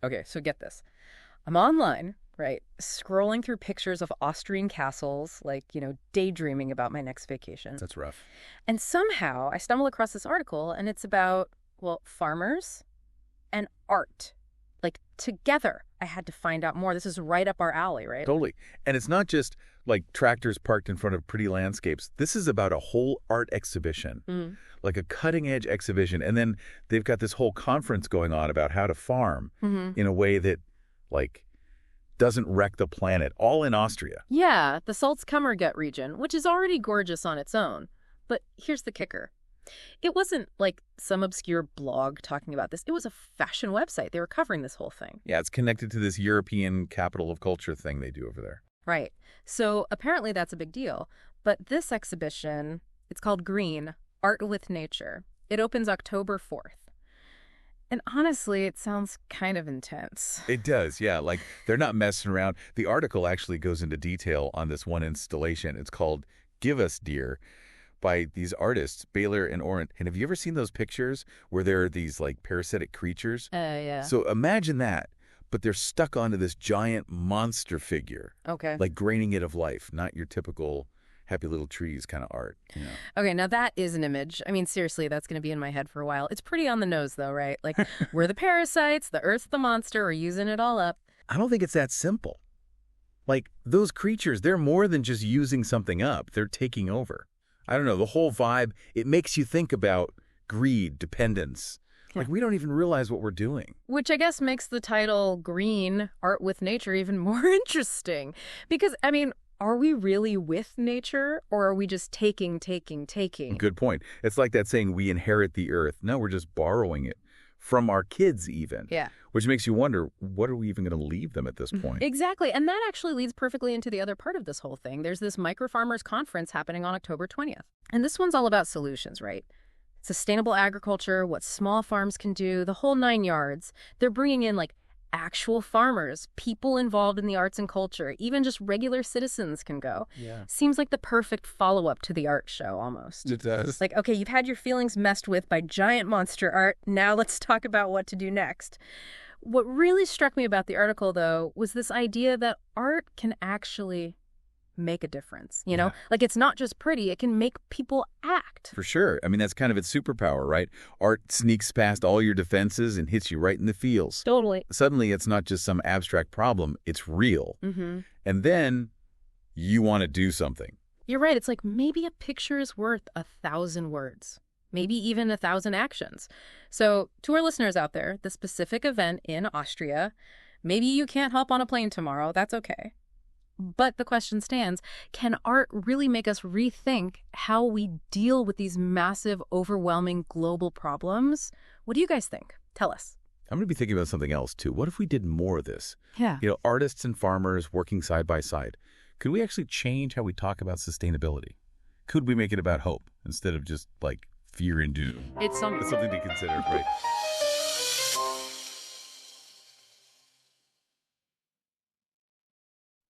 Okay, so get this. I'm online, right, scrolling through pictures of Austrian castles, like, daydreaming about my next vacation. That's rough. And somehow I stumble across this article, and it's about, well, farmers and art. Like, together, I had to find out more. This is right up our alley, right? Totally. And it's not just like tractors parked in front of pretty landscapes. This is about a whole art exhibition, like a cutting-edge exhibition. And then they've got this whole conference going on about how to farm in a way that, like, doesn't wreck the planet, all in Austria. Yeah, the Salzkammergut region, which is already gorgeous on its own. But here's the kicker. It wasn't like some obscure blog talking about this. It was a fashion website. They were covering this whole thing. Yeah, it's connected to this European capital of culture thing they do over there. Right. So apparently that's a big deal. But this exhibition, it's called Green, Art with Nature. It opens October 4th. And honestly, it sounds kind of intense. It does, yeah. Like, they're not messing around. The article actually goes into detail on this one installation. It's called Give Us, Dear, by these artists, Baylor and Orant. And have you ever seen those pictures where there are these, like, parasitic creatures? Yeah. So imagine that, but they're stuck onto this giant monster figure. Okay. Like graining it of life, not your typical happy little trees kind of art. Okay, now that is an image. I mean, seriously, that's going to be in my head for a while. It's pretty on the nose, though, right? Like, we're the parasites, the Earth's the monster, we're using it all up. I don't think it's that simple. Like, those creatures, they're more than just using something up. They're taking over. I don't know, the whole vibe, it makes you think about greed, dependence. Like, we don't even realize what we're doing. Which I guess makes the title Green, Art with Nature even more interesting. Because, I mean, are we really with nature, or are we just taking? Good point. It's like that saying, we inherit the earth. No, we're just borrowing it from our kids even. Yeah. Which makes you wonder, what are we even going to leave them at this point? Exactly. And that actually leads perfectly into the other part of this whole thing. There's this Microfarmers conference happening on October 20th. And this one's all about solutions, right? Sustainable agriculture, what small farms can do, the whole 9 yards. They're bringing in, like, actual farmers, people involved in the arts and culture, even just regular citizens can go. Yeah. Seems like the perfect follow-up to the art show, almost. It does. Like, okay, you've had your feelings messed with by giant monster art. Now let's talk about what to do next. What really struck me about the article, though, was this idea that art can actually make a difference, you know? Yeah. Like, it's not just pretty, it can make people act. For sure. I mean, that's kind of its superpower, right? Art sneaks past all your defenses and hits you right in the feels. Totally. Suddenly, it's not just some abstract problem. It's real. And then you want to do something. You're right. It's like maybe a picture is worth 1,000 words, maybe even 1,000 actions. So to our listeners out there, the specific event in Austria, maybe you can't hop on a plane tomorrow. That's okay. But the question stands, can art really make us rethink how we deal with these massive, overwhelming global problems? What do you guys think? Tell us. I'm going to be thinking about something else, too. What if we did more of this? Yeah. You know, artists and farmers working side by side. Could we actually change how we talk about sustainability? Could we make it about hope instead of just, like, fear and doom? It's something to consider, right?